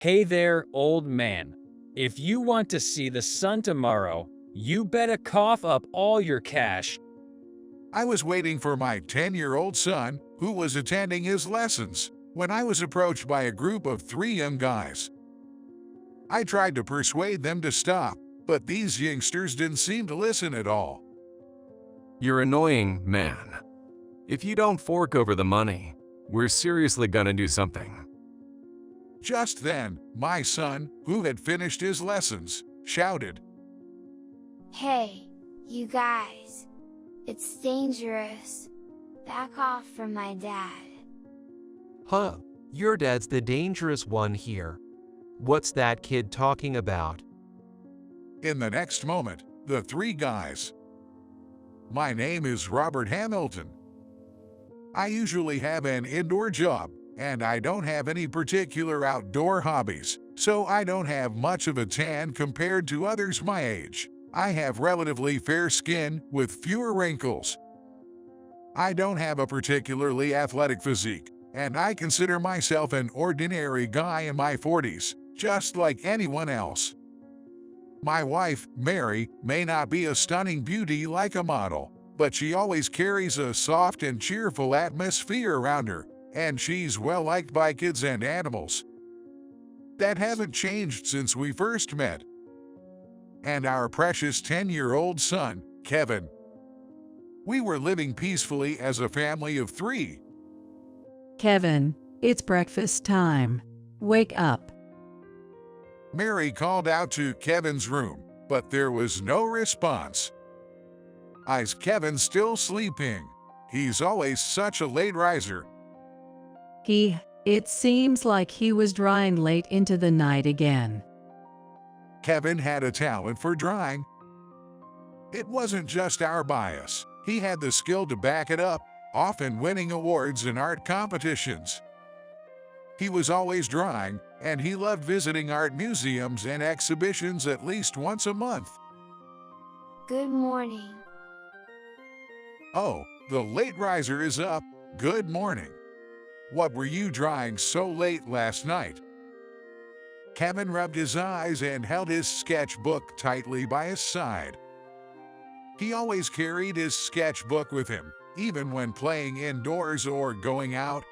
Hey there, old man. If you want to see the sun tomorrow, you better cough up all your cash. I was waiting for my 10-year-old son, who was attending his lessons, when I was approached by a group of three young guys. I tried to persuade them to stop, but these youngsters didn't seem to listen at all. You're annoying, man. If you don't fork over the money, we're seriously gonna do something. Just then, my son, who had finished his lessons, shouted, Hey, you guys. It's dangerous. Back off from my dad. Huh, your dad's the dangerous one here. What's that kid talking about? In the next moment, the three guys. My name is Robert Hamilton. I usually have an indoor job, and I don't have any particular outdoor hobbies, so I don't have much of a tan compared to others my age. I have relatively fair skin with fewer wrinkles. I don't have a particularly athletic physique, and I consider myself an ordinary guy in my 40s, just like anyone else. My wife, Mary, may not be a stunning beauty like a model, but she always carries a soft and cheerful atmosphere around her, and she's well liked by kids and animals. That hasn't changed since we first met. And our precious 10-year-old son, Kevin. We were living peacefully as a family of three. Kevin, it's breakfast time. Wake up. Mary called out to Kevin's room, but there was no response. Is Kevin still sleeping? He's always such a late riser. It seems like he was drying late into the night again. Kevin had a talent for drawing. It wasn't just our bias. He had the skill to back it up, often winning awards in art competitions. He was always drawing, and he loved visiting art museums and exhibitions at least once a month. Good morning. Oh, the late riser is up. Good morning. What were you drawing so late last night? Kevin rubbed his eyes and held his sketchbook tightly by his side. He always carried his sketchbook with him, even when playing indoors or going out.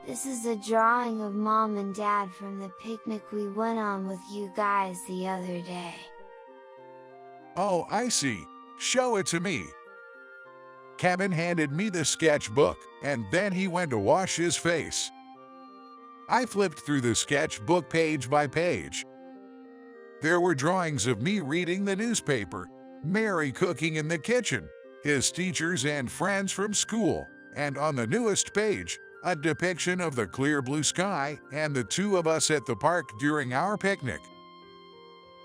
This is a drawing of Mom and Dad from the picnic we went on with you guys the other day. Oh, I see. Show it to me. Kevin handed me the sketchbook, and then he went to wash his face. I flipped through the sketchbook page by page. There were drawings of me reading the newspaper, Mary cooking in the kitchen, his teachers and friends from school, and on the newest page, a depiction of the clear blue sky and the two of us at the park during our picnic.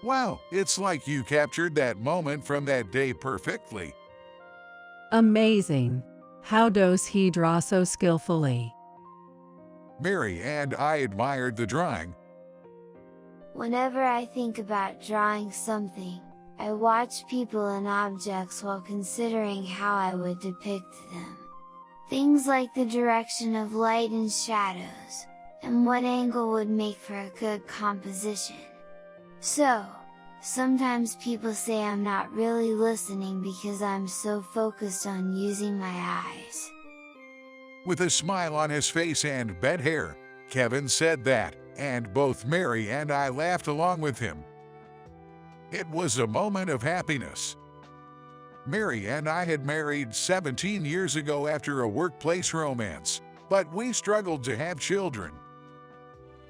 Wow, it's like you captured that moment from that day perfectly. Amazing. How does he draw so skillfully? Mary and I admired the drawing. Whenever I think about drawing something, I watch people and objects while considering how I would depict them. Things like the direction of light and shadows, and what angle would make for a good composition. So, sometimes people say I'm not really listening because I'm so focused on using my eyes. With a smile on his face and bed hair, Kevin said that, and both Mary and I laughed along with him. It was a moment of happiness. Mary and I had married 17 years ago after a workplace romance, but we struggled to have children.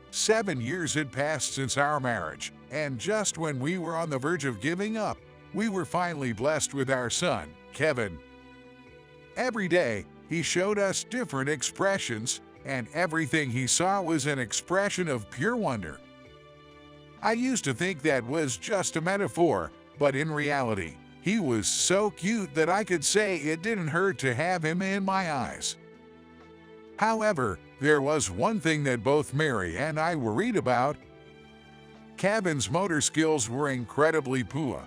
7 years had passed since our marriage, and just when we were on the verge of giving up, we were finally blessed with our son, Kevin. Every day, he showed us different expressions, and everything he saw was an expression of pure wonder. I used to think that was just a metaphor, but in reality, he was so cute that I could say it didn't hurt to have him in my eyes. However, there was one thing that both Mary and I worried about. Kevin's motor skills were incredibly poor.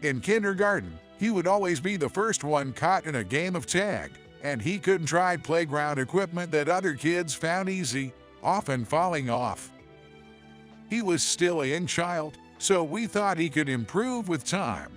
In kindergarten, he would always be the first one caught in a game of tag, and he couldn't ride playground equipment that other kids found easy. often falling off. He was still a young child, so we thought he could improve with time.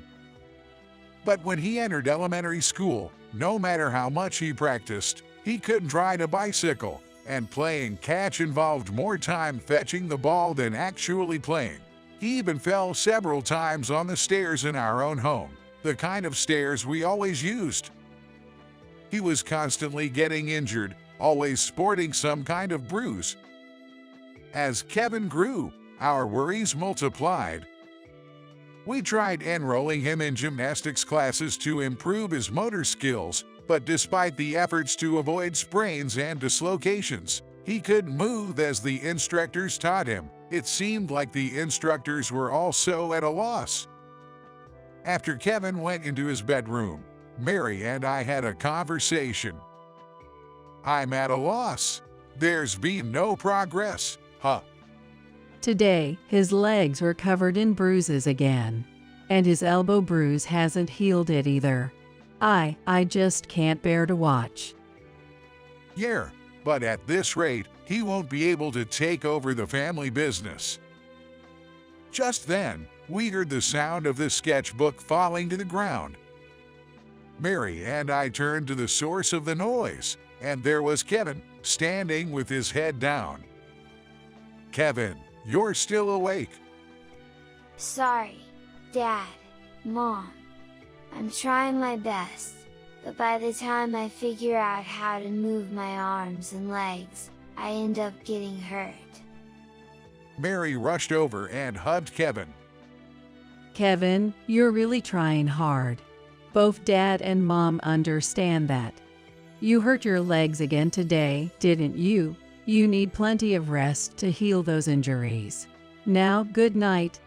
But when he entered elementary school, no matter how much he practiced, he couldn't ride a bicycle, and playing catch involved more time fetching the ball than actually playing. He even fell several times on the stairs in our own home, the kind of stairs we always used. He was constantly getting injured, always sporting some kind of bruise. As Kevin grew, our worries multiplied. We tried enrolling him in gymnastics classes to improve his motor skills, but despite the efforts to avoid sprains and dislocations, he couldn't move as the instructors taught him. It seemed like the instructors were also at a loss. After Kevin went into his bedroom, Mary and I had a conversation. I'm at a loss. There's been no progress, huh? Today, his legs were covered in bruises again. And his elbow bruise hasn't healed it either. I just can't bear to watch. Yeah, but at this rate, he won't be able to take over the family business. Just then, we heard the sound of the sketchbook falling to the ground. Mary and I turned to the source of the noise, and there was Kevin, standing with his head down. Kevin, you're still awake. Sorry, Dad, Mom. I'm trying my best, but by the time I figure out how to move my arms and legs, I end up getting hurt. Mary rushed over and hugged Kevin. Kevin, you're really trying hard. Both Dad and Mom understand that. You hurt your legs again today, didn't you? You need plenty of rest to heal those injuries. Now, good night.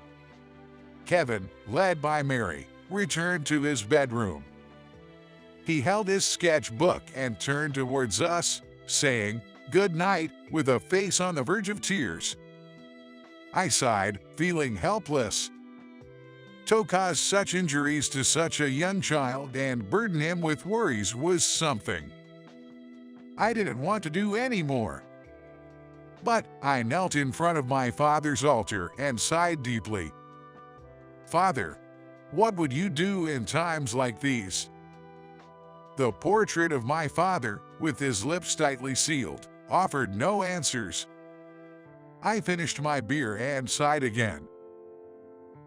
Kevin, led by Mary, returned to his bedroom. He held his sketchbook and turned towards us, saying, "Good night," with a face on the verge of tears. I sighed, feeling helpless. To cause such injuries to such a young child and burden him with worries was something I didn't want to do anymore. But I knelt in front of my father's altar and sighed deeply. Father, what would you do in times like these? The portrait of my father, with his lips tightly sealed, offered no answers. I finished my beer and sighed again.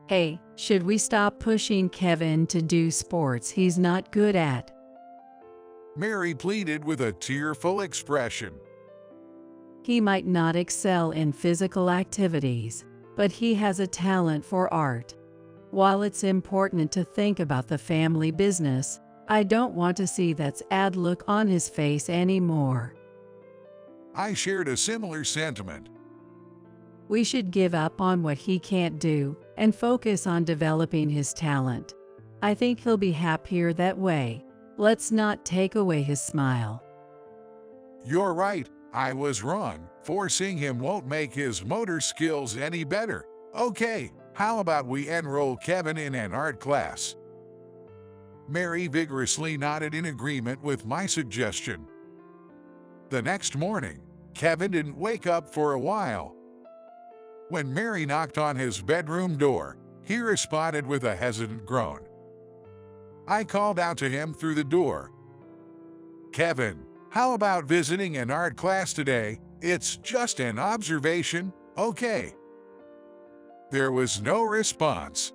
Hey, should we stop pushing Kevin to do sports he's not good at? Mary pleaded with a tearful expression. He might not excel in physical activities, but he has a talent for art. While it's important to think about the family business, I don't want to see that sad look on his face anymore. I shared a similar sentiment. We should give up on what he can't do and focus on developing his talent. I think he'll be happier that way. Let's not take away his smile. You're right, I was wrong. Forcing him won't make his motor skills any better. Okay, how about we enroll Kevin in an art class? Mary vigorously nodded in agreement with my suggestion. The next morning, Kevin didn't wake up for a while. When Mary knocked on his bedroom door, he responded with a hesitant groan. I called out to him through the door. Kevin, how about visiting an art class today? It's just an observation, okay? There was no response.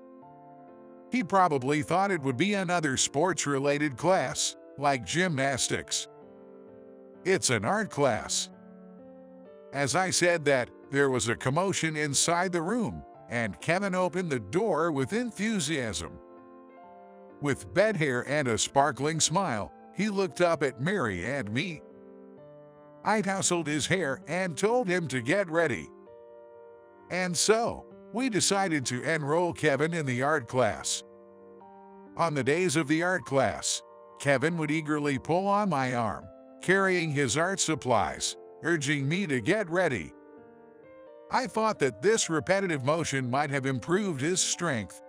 He probably thought it would be another sports-related class, like gymnastics. It's an art class. As I said that, there was a commotion inside the room, and Kevin opened the door with enthusiasm. With bed hair and a sparkling smile, he looked up at Mary and me. I tousled his hair and told him to get ready. And so, we decided to enroll Kevin in the art class. On the days of the art class, Kevin would eagerly pull on my arm, carrying his art supplies, urging me to get ready. I thought that this repetitive motion might have improved his strength.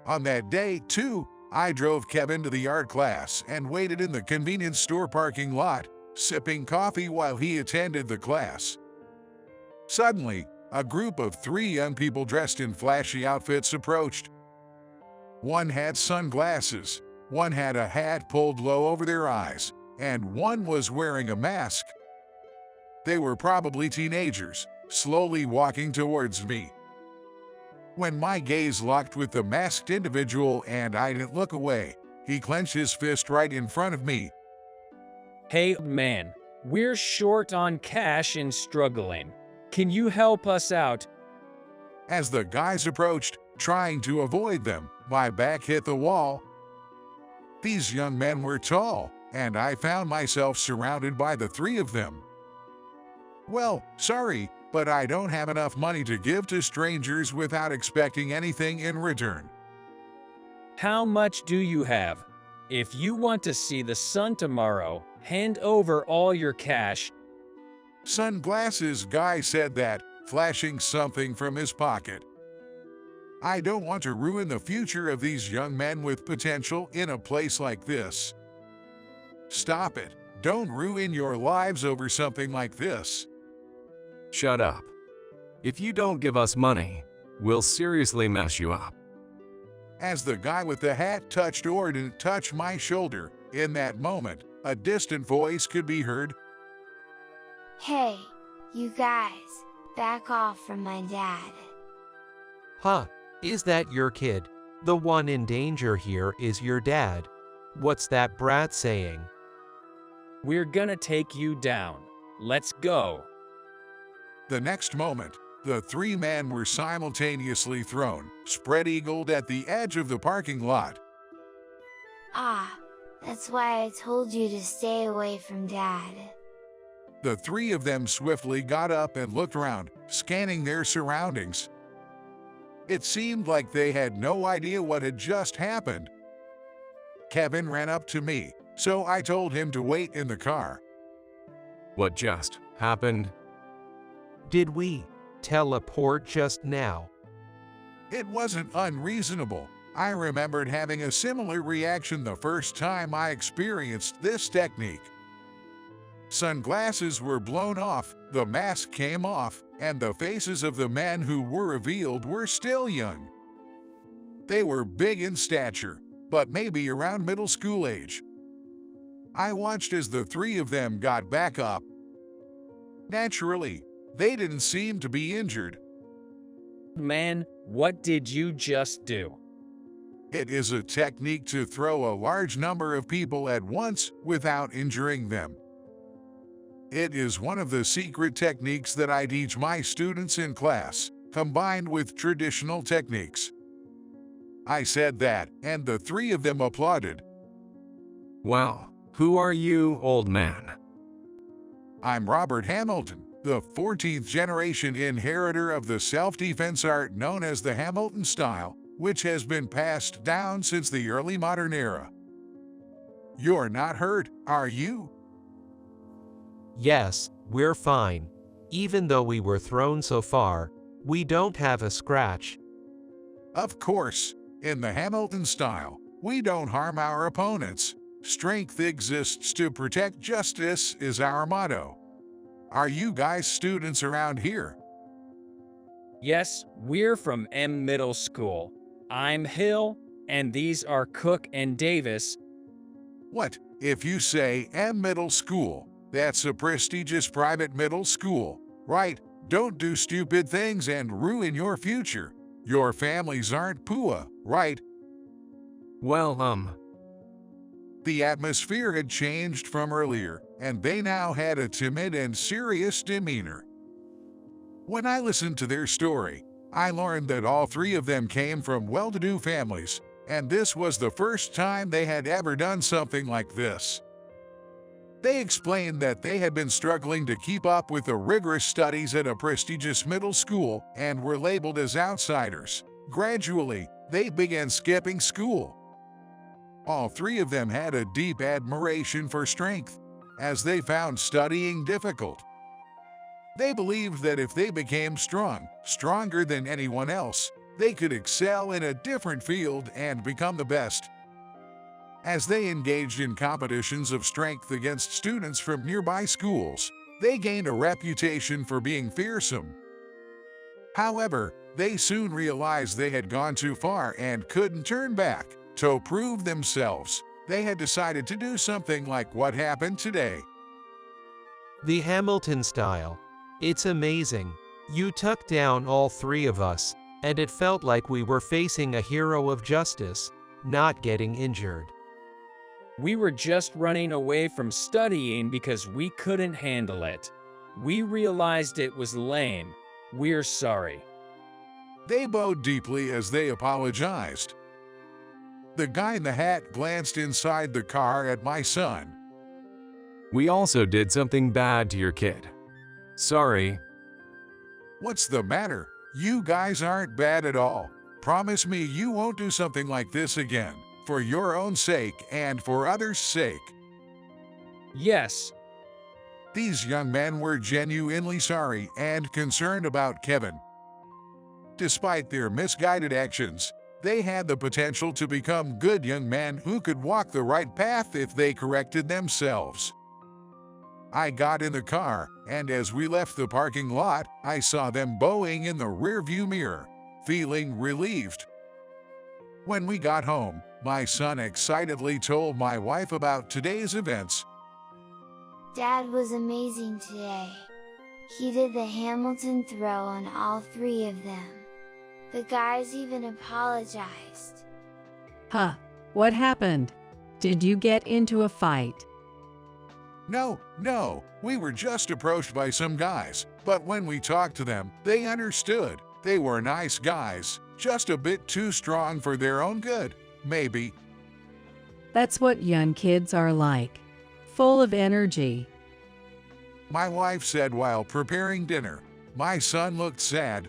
On that day, too, I drove Kevin to the art class and waited in the convenience store parking lot, sipping coffee while he attended the class. Suddenly, a group of 3 young people dressed in flashy outfits approached. One had sunglasses, one had a hat pulled low over their eyes, and one was wearing a mask. They were probably teenagers, slowly walking towards me. When my gaze locked with the masked individual and I didn't look away, he clenched his fist right in front of me. Hey man, we're short on cash and struggling. Can you help us out? As the guys approached, trying to avoid them, my back hit the wall. These young men were tall, and I found myself surrounded by the 3 of them. Well, sorry, but I don't have enough money to give to strangers without expecting anything in return. How much do you have? If you want to see the sun tomorrow, hand over all your cash. Sunglasses guy said that, flashing something from his pocket. I don't want to ruin the future of these young men with potential in a place like this. Stop it. Don't ruin your lives over something like this. Shut up. If you don't give us money, we'll seriously mess you up. As the guy with the hat touched or didn't touch my shoulder, in that moment, a distant voice could be heard. Hey, you guys, back off from my dad. Huh, is that your kid? The one in danger here is your dad. What's that brat saying? We're gonna take you down. Let's go. The next moment, the 3 men were simultaneously thrown, spread-eagled at the edge of the parking lot. Ah, that's why I told you to stay away from Dad. The 3 of them swiftly got up and looked around, scanning their surroundings. It seemed like they had no idea what had just happened. Kevin ran up to me, so I told him to wait in the car. What just happened? Did we teleport just now? It wasn't unreasonable. I remembered having a similar reaction the first time I experienced this technique. Sunglasses were blown off, the mask came off, and the faces of the men who were revealed were still young. They were big in stature, but maybe around middle school age. I watched as the 3 of them got back up. Naturally, they didn't seem to be injured. Man, what did you just do? It is a technique to throw a large number of people at once without injuring them. It is one of the secret techniques that I teach my students in class, combined with traditional techniques. I said that, and the 3 of them applauded. Well, who are you, old man? I'm Robert Hamilton, the 14th generation inheritor of the self-defense art known as the Hamilton style, which has been passed down since the early modern era. You're not hurt, are you? Yes, we're fine. Even though we were thrown so far, we don't have a scratch. Of course, in the Hamilton style, we don't harm our opponents. Strength exists to protect justice is our motto. Are you guys students around here? Yes, we're from M Middle School. I'm Hill, and these are Cook and Davis. What, if you say M Middle School, that's a prestigious private middle school, right? Don't do stupid things and ruin your future. Your families aren't poor, right? Well, The atmosphere had changed from earlier, and they now had a timid and serious demeanor. When I listened to their story, I learned that all 3 of them came from well-to-do families, and this was the first time they had ever done something like this. They explained that they had been struggling to keep up with the rigorous studies at a prestigious middle school and were labeled as outsiders. Gradually, they began skipping school. All 3 of them had a deep admiration for strength, as they found studying difficult. They believed that if they became stronger than anyone else, they could excel in a different field and become the best. As they engaged in competitions of strength against students from nearby schools, they gained a reputation for being fearsome. However, they soon realized they had gone too far and couldn't turn back. To prove themselves, they had decided to do something like what happened today. The Hamilton style. It's amazing. You took down all three of us, and it felt like we were facing a hero of justice, not getting injured. We were just running away from studying because we couldn't handle it. We realized it was lame. We're sorry. They bowed deeply as they apologized. The guy in the hat glanced inside the car at my son. We also did something bad to your kid. Sorry. What's the matter? You guys aren't bad at all. Promise me you won't do something like this again, for your own sake and for others' sake. Yes. These young men were genuinely sorry and concerned about Kevin. Despite their misguided actions, they had the potential to become good young men who could walk the right path if they corrected themselves. I got in the car, and as we left the parking lot, I saw them bowing in the rearview mirror, feeling relieved. When we got home, my son excitedly told my wife about today's events. Dad was amazing today. He did the Hamilton throw on all three of them. The guys even apologized. Huh, what happened? Did you get into a fight? No, we were just approached by some guys, but when we talked to them, they understood. They were nice guys, just a bit too strong for their own good, maybe. That's what young kids are like. Full of energy. My wife said while preparing dinner. My son looked sad.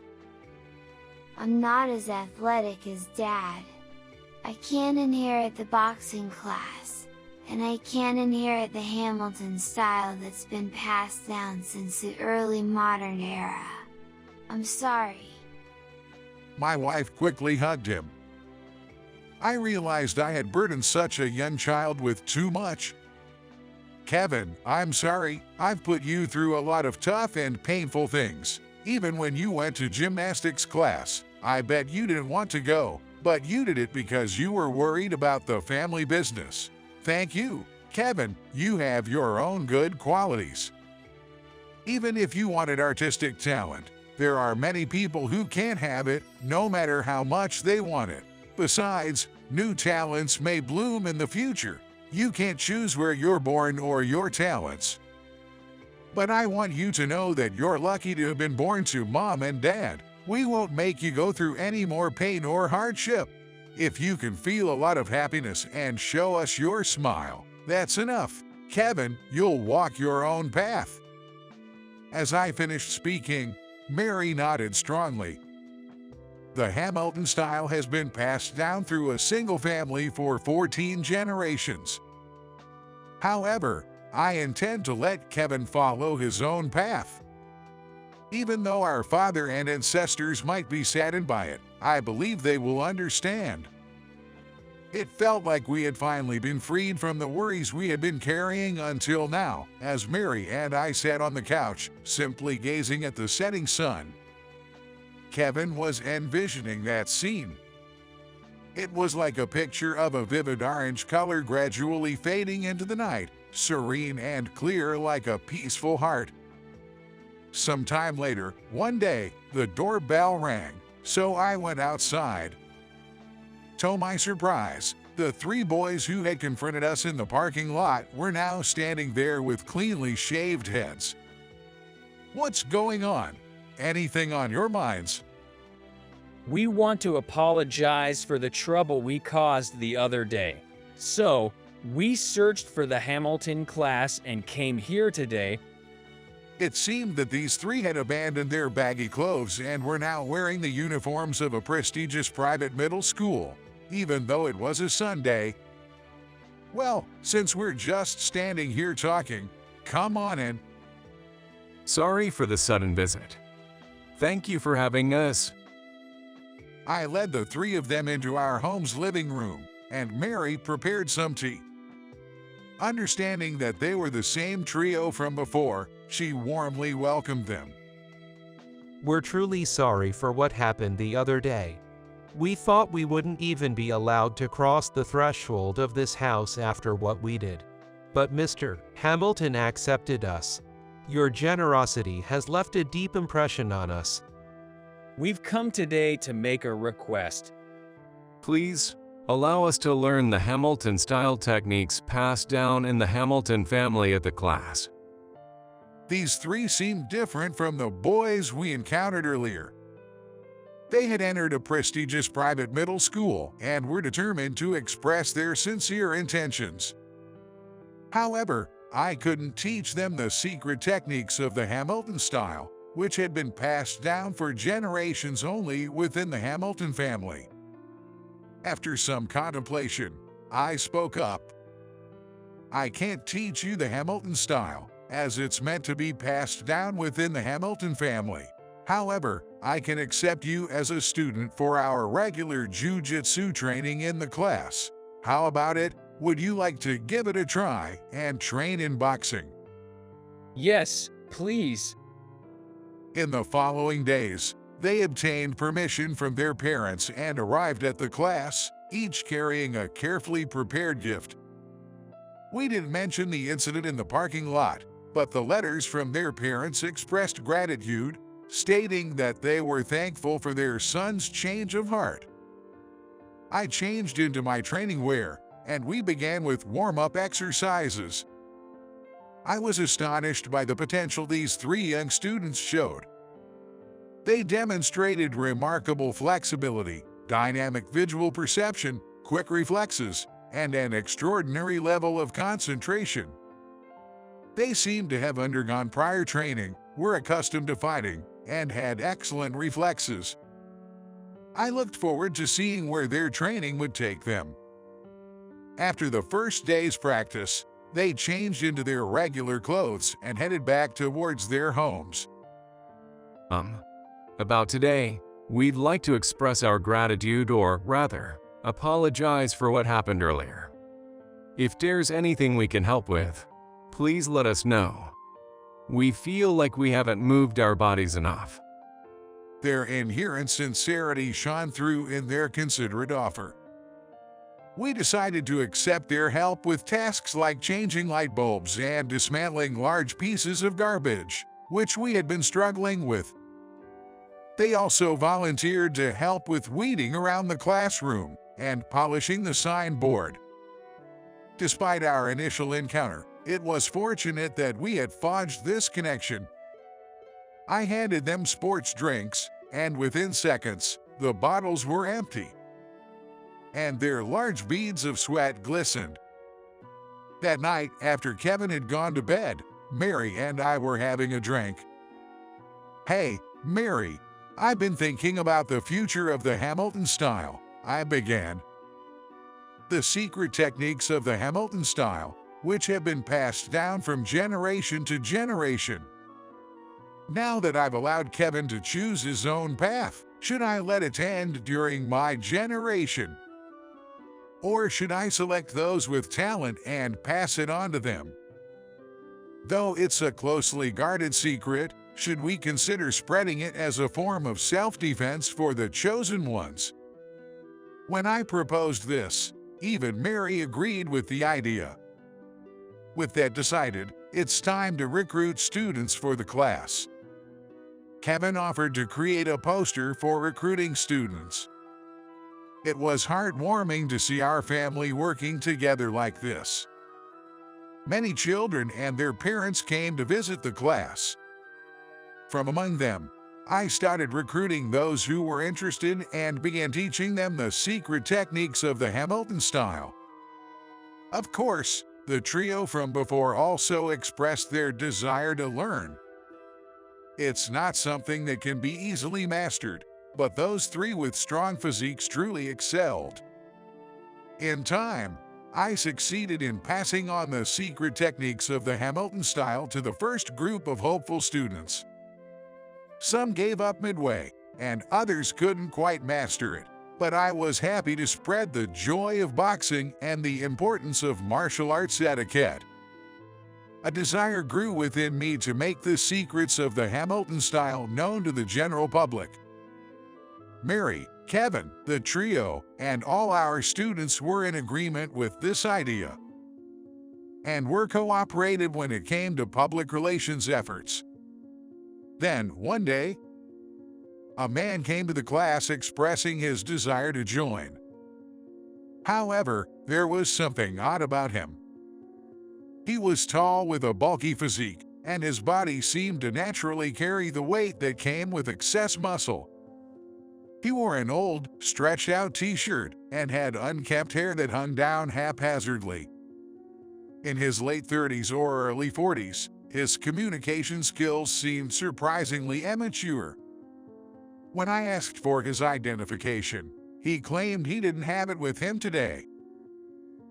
I'm not as athletic as Dad. I can't inherit the boxing class, and I can't inherit the Hamilton style that's been passed down since the early modern era. I'm sorry. My wife quickly hugged him. I realized I had burdened such a young child with too much. Kevin, I'm sorry. I've put you through a lot of tough and painful things. Even when you went to gymnastics class, I bet you didn't want to go, but you did it because you were worried about the family business. Thank you. Kevin, you have your own good qualities. Even if you wanted artistic talent, there are many people who can't have it, no matter how much they want it. Besides, new talents may bloom in the future. You can't choose where you're born or your talents. But I want you to know that you're lucky to have been born to Mom and Dad. We won't make you go through any more pain or hardship. If you can feel a lot of happiness and show us your smile, that's enough. Kevin, you'll walk your own path. As I finished speaking, Mary nodded strongly. The Hamilton style has been passed down through a single family for 14 generations. However, I intend to let Kevin follow his own path. Even though our father and ancestors might be saddened by it, I believe they will understand. It felt like we had finally been freed from the worries we had been carrying until now, as Mary and I sat on the couch, simply gazing at the setting sun. Kevin was envisioning that scene. It was like a picture of a vivid orange color gradually fading into the night, serene and clear like a peaceful heart. Sometime later, one day, the doorbell rang, so I went outside. To my surprise, the three boys who had confronted us in the parking lot were now standing there with cleanly shaved heads. What's going on? Anything on your minds? We want to apologize for the trouble we caused the other day. So, we searched for the Hamilton class and came here today. It seemed that these three had abandoned their baggy clothes and were now wearing the uniforms of a prestigious private middle school, even though it was a Sunday. Well, since we're just standing here talking, come on in. Sorry for the sudden visit. Thank you for having us. I led the three of them into our home's living room, and Mary prepared some tea. Understanding that they were the same trio from before, she warmly welcomed them. We're truly sorry for what happened the other day. We thought we wouldn't even be allowed to cross the threshold of this house after what we did. But Mr. Hamilton accepted us. Your generosity has left a deep impression on us. We've come today to make a request. Please, allow us to learn the Hamilton-style techniques passed down in the Hamilton family at the class. These three seemed different from the boys we encountered earlier. They had entered a prestigious private middle school and were determined to express their sincere intentions. However, I couldn't teach them the secret techniques of the Hamilton style, which had been passed down for generations only within the Hamilton family. After some contemplation, I spoke up. I can't teach you the Hamilton style, as it's meant to be passed down within the Hamilton family. However, I can accept you as a student for our regular jiu-jitsu training in the class. How about it? Would you like to give it a try and train in boxing? Yes, please. In the following days, they obtained permission from their parents and arrived at the class, each carrying a carefully prepared gift. We didn't mention the incident in the parking lot, but the letters from their parents expressed gratitude, stating that they were thankful for their son's change of heart. I changed into my training wear, and we began with warm-up exercises. I was astonished by the potential these three young students showed. They demonstrated remarkable flexibility, dynamic visual perception, quick reflexes, and an extraordinary level of concentration. They seemed to have undergone prior training, were accustomed to fighting, and had excellent reflexes. I looked forward to seeing where their training would take them. After the first day's practice, they changed into their regular clothes and headed back towards their homes. About today, we'd like to express our gratitude, or rather, apologize for what happened earlier. If there's anything we can help with, please let us know. We feel like we haven't moved our bodies enough. Their inherent sincerity shone through in their considerate offer. We decided to accept their help with tasks like changing light bulbs and dismantling large pieces of garbage, which we had been struggling with. They also volunteered to help with weeding around the classroom and polishing the signboard. Despite our initial encounter, it was fortunate that we had forged this connection. I handed them sports drinks, and within seconds, the bottles were empty, and their large beads of sweat glistened. That night, after Kevin had gone to bed, Mary and I were having a drink. "Hey, Mary, I've been thinking about the future of the Hamilton style," I began. "The secret techniques of the Hamilton style, which have been passed down from generation to generation. Now that I've allowed Kevin to choose his own path, should I let it end during my generation? Or should I select those with talent and pass it on to them? Though it's a closely guarded secret, should we consider spreading it as a form of self-defense for the chosen ones?" When I proposed this, even Mary agreed with the idea. With that decided, it's time to recruit students for the class. Kevin offered to create a poster for recruiting students. It was heartwarming to see our family working together like this. Many children and their parents came to visit the class. From among them, I started recruiting those who were interested and began teaching them the secret techniques of the Hamilton style. Of course, the trio from before also expressed their desire to learn. It's not something that can be easily mastered, but those three with strong physiques truly excelled. In time, I succeeded in passing on the secret techniques of the Hamilton style to the first group of hopeful students. Some gave up midway, and others couldn't quite master it, but I was happy to spread the joy of boxing and the importance of martial arts etiquette. A desire grew within me to make the secrets of the Hamilton style known to the general public. Mary, Kevin, the trio, and all our students were in agreement with this idea, and were cooperative when it came to public relations efforts. Then, one day, a man came to the class expressing his desire to join. However, there was something odd about him. He was tall with a bulky physique, and his body seemed to naturally carry the weight that came with excess muscle. He wore an old, stretched-out t-shirt and had unkempt hair that hung down haphazardly. In his late 30s or early 40s, his communication skills seemed surprisingly immature. When I asked for his identification, he claimed he didn't have it with him today.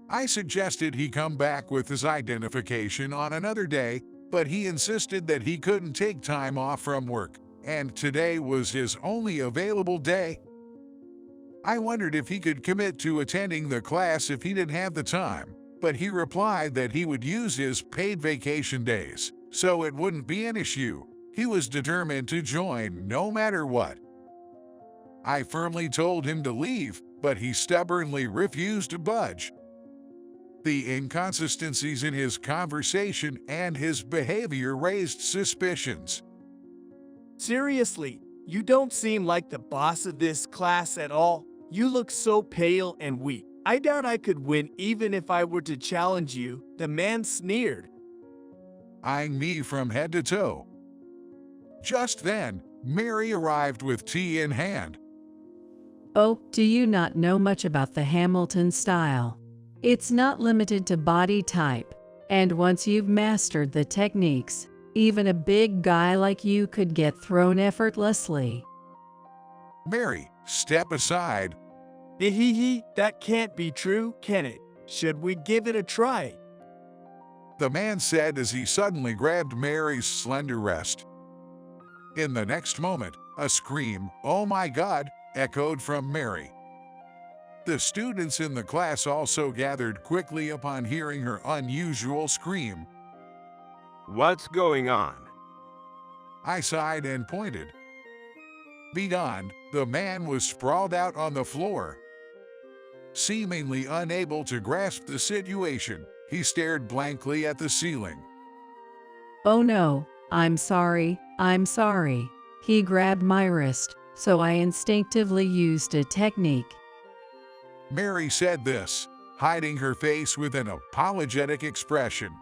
I suggested he come back with his identification on another day, but he insisted that he couldn't take time off from work, and today was his only available day. I wondered if he could commit to attending the class if he didn't have the time, but he replied that he would use his paid vacation days, so it wouldn't be an issue. He was determined to join no matter what. I firmly told him to leave, but he stubbornly refused to budge. The inconsistencies in his conversation and his behavior raised suspicions. Seriously, you don't seem like the boss of this class at all. You look so pale and weak. I doubt I could win even if I were to challenge you, the man sneered, eyeing me from head to toe. Just then, Mary arrived with tea in hand. Oh, do you not know much about the Hamilton style? It's not limited to body type, and once you've mastered the techniques, even a big guy like you could get thrown effortlessly. Mary, step aside. That can't be true, can it? Should we give it a try? The man said as he suddenly grabbed Mary's slender wrist. In the next moment, a scream, "Oh my God," echoed from Mary. The students in the class also gathered quickly upon hearing her unusual scream. What's going on? I sighed and pointed. Beyond, the man was sprawled out on the floor. Seemingly unable to grasp the situation, he stared blankly at the ceiling. Oh no, I'm sorry. He grabbed my wrist, so I instinctively used a technique. Mary said this, hiding her face with an apologetic expression.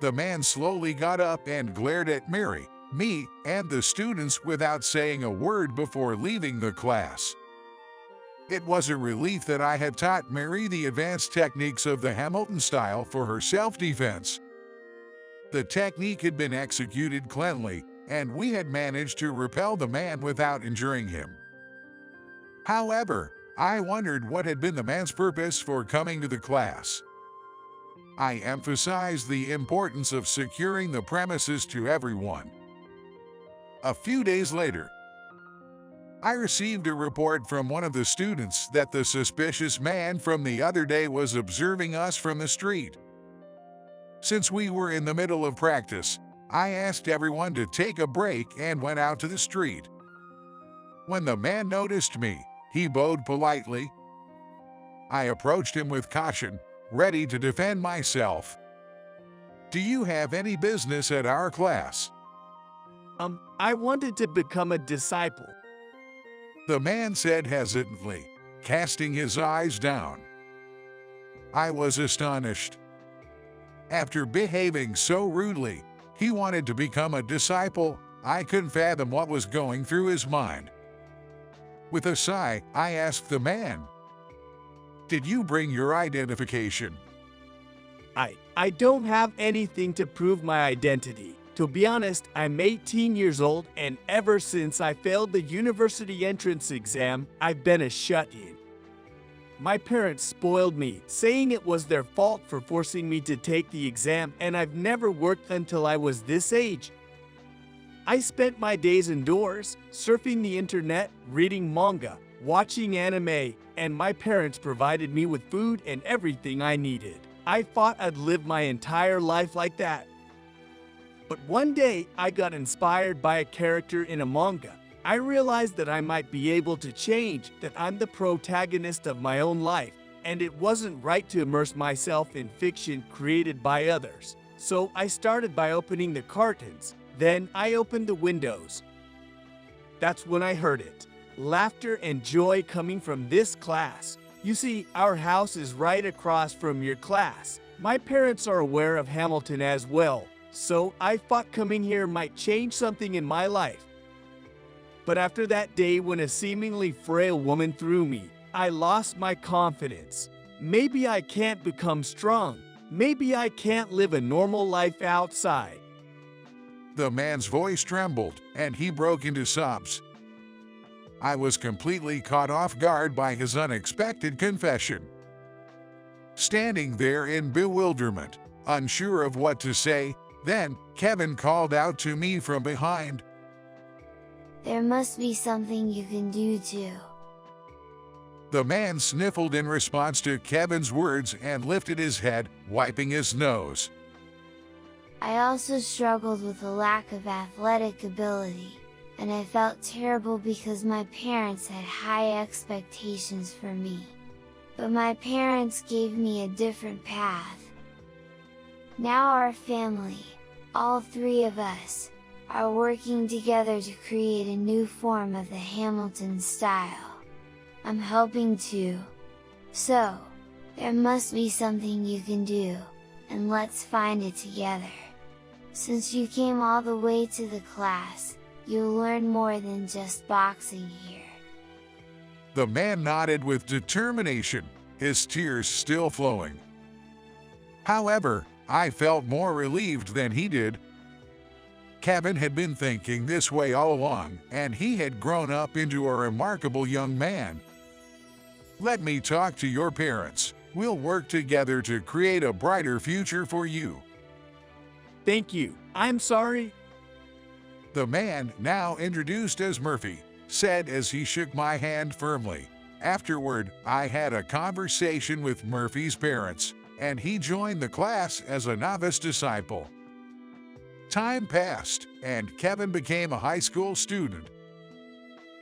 The man slowly got up and glared at Mary, me, and the students without saying a word before leaving the class. It was a relief that I had taught Mary the advanced techniques of the Hamilton style for her self-defense. The technique had been executed cleanly, and we had managed to repel the man without injuring him. However, I wondered what had been the man's purpose for coming to the class. I emphasized the importance of securing the premises to everyone. A few days later, I received a report from one of the students that the suspicious man from the other day was observing us from the street. Since we were in the middle of practice, I asked everyone to take a break and went out to the street. When the man noticed me, he bowed politely. I approached him with caution, ready to defend myself. "Do you have any business at our class?" I wanted to become a disciple. The man said hesitantly, casting his eyes down. I was astonished. After behaving so rudely, he wanted to become a disciple. I couldn't fathom what was going through his mind. With a sigh, I asked the man, "Did you bring your identification?" I don't have anything to prove my identity. To be honest, I'm 18 years old, and ever since I failed the university entrance exam, I've been a shut-in. My parents spoiled me, saying it was their fault for forcing me to take the exam, and I've never worked until I was this age. I spent my days indoors, surfing the internet, reading manga, watching anime, and my parents provided me with food and everything I needed. I thought I'd live my entire life like that. But one day, I got inspired by a character in a manga. I realized that I might be able to change, that I'm the protagonist of my own life, and it wasn't right to immerse myself in fiction created by others. So I started by opening the curtains. Then I opened the windows. That's when I heard it. Laughter and joy coming from this class. You see, our house is right across from your class. My parents are aware of Hamilton as well, so I thought coming here might change something in my life. But after that day when a seemingly frail woman threw me, I lost my confidence. Maybe I can't become strong. Maybe I can't live a normal life outside. The man's voice trembled, and he broke into sobs. I was completely caught off guard by his unexpected confession. Standing there in bewilderment, unsure of what to say, then Kevin called out to me from behind. There must be something you can do too. The man sniffled in response to Kevin's words and lifted his head, wiping his nose. I also struggled with a lack of athletic ability, and I felt terrible because my parents had high expectations for me. But my parents gave me a different path. Now our family, all three of us, are working together to create a new form of the Hamilton style. I'm helping too. So, there must be something you can do, and let's find it together. Since you came all the way to the class, you'll learn more than just boxing here. The man nodded with determination, his tears still flowing. However, I felt more relieved than he did. Kevin had been thinking this way all along, and he had grown up into a remarkable young man. Let me talk to your parents. We'll work together to create a brighter future for you. Thank you. I'm sorry. The man, now introduced as Murphy, said as he shook my hand firmly. Afterward, I had a conversation with Murphy's parents, and he joined the class as a novice disciple. Time passed, and Kevin became a high school student.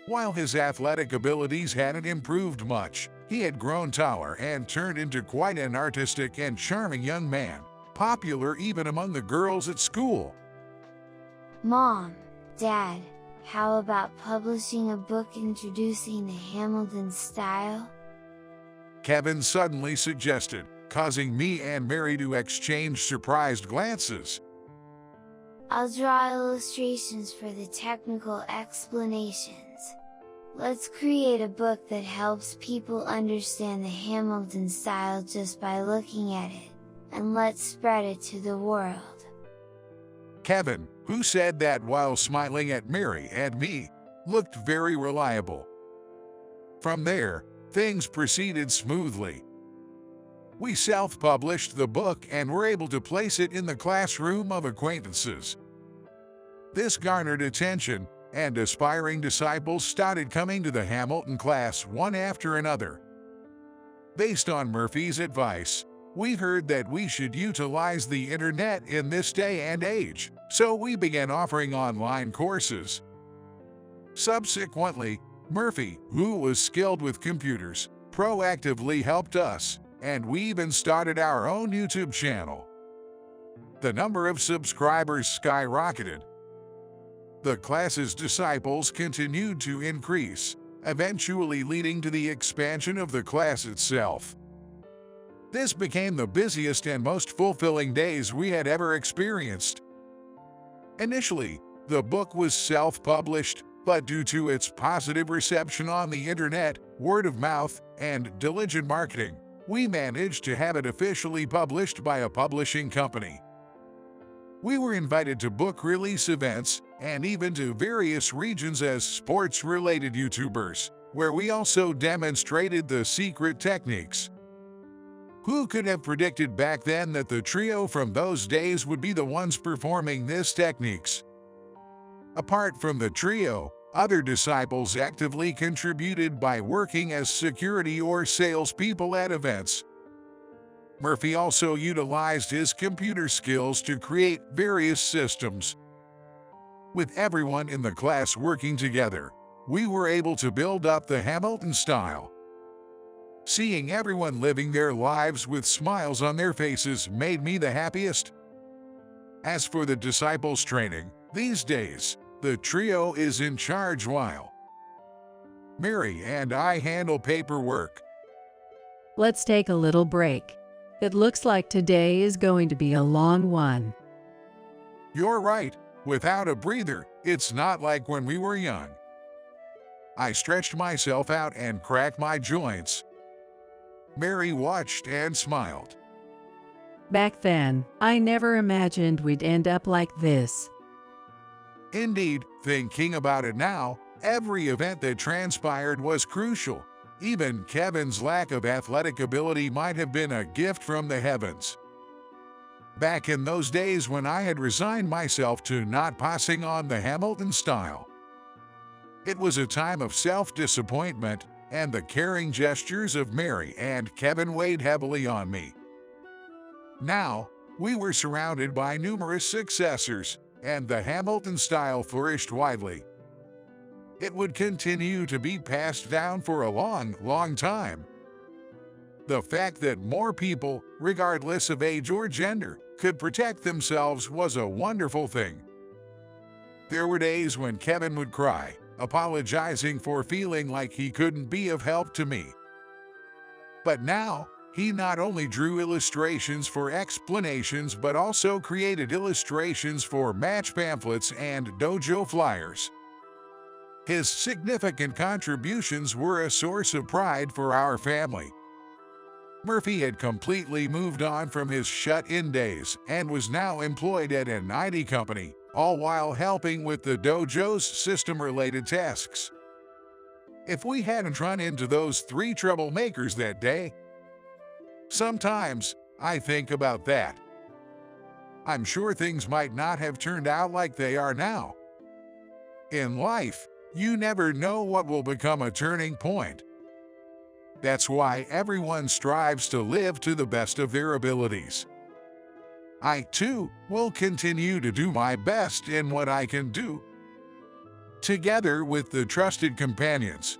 While his athletic abilities hadn't improved much, he had grown taller and turned into quite an artistic and charming young man, popular even among the girls at school. Mom, Dad, how about publishing a book introducing the Hamilton style? Kevin suddenly suggested, causing me and Mary to exchange surprised glances. I'll draw illustrations for the technical explanations. Let's create a book that helps people understand the Hamilton style just by looking at it, and let's spread it to the world. Kevin, who said that while smiling at Mary and me, looked very reliable. From there, things proceeded smoothly. We self-published the book and were able to place it in the classroom of acquaintances. This garnered attention, and aspiring disciples started coming to the Hamilton class one after another. Based on Murphy's advice, we heard that we should utilize the internet in this day and age, so we began offering online courses. Subsequently, Murphy, who was skilled with computers, proactively helped us, and we even started our own YouTube channel. The number of subscribers skyrocketed. The class's disciples continued to increase, eventually leading to the expansion of the class itself. This became the busiest and most fulfilling days we had ever experienced. Initially, the book was self-published, but due to its positive reception on the internet, word of mouth, and diligent marketing, we managed to have it officially published by a publishing company. We were invited to book release events and even to various regions as sports-related YouTubers, where we also demonstrated the secret techniques. Who could have predicted back then that the trio from those days would be the ones performing these techniques? Apart from the trio, other disciples actively contributed by working as security or salespeople at events. Murphy also utilized his computer skills to create various systems. With everyone in the class working together, we were able to build up the Hamilton style. Seeing everyone living their lives with smiles on their faces made me the happiest. As for the disciples training, these days, the trio is in charge while Mary and I handle paperwork. Let's take a little break. It looks like today is going to be a long one. You're right, without a breather, it's not like when we were young. I stretched myself out and cracked my joints. Mary watched and smiled. Back then, I never imagined we'd end up like this. Indeed, thinking about it now, every event that transpired was crucial. Even Kevin's lack of athletic ability might have been a gift from the heavens. Back in those days when I had resigned myself to not passing on the Hamilton style, it was a time of self-disappointment, and the caring gestures of Mary and Kevin weighed heavily on me. Now, we were surrounded by numerous successors, and the Hamilton style flourished widely. It would continue to be passed down for a long time. The fact that more people, regardless of age or gender, could protect themselves was a wonderful thing. There were days when Kevin would cry, apologizing for feeling like he couldn't be of help to me. But now, he not only drew illustrations for explanations but also created illustrations for match pamphlets and dojo flyers. His significant contributions were a source of pride for our family. Murphy had completely moved on from his shut-in days and was now employed at an IT company, all while helping with the dojo's system-related tasks. If we hadn't run into those three troublemakers that day, sometimes I think about that. I'm sure things might not have turned out like they are now. In life, you never know what will become a turning point. That's why everyone strives to live to the best of their abilities. I, too, will continue to do my best in what I can do. Together with the trusted companions,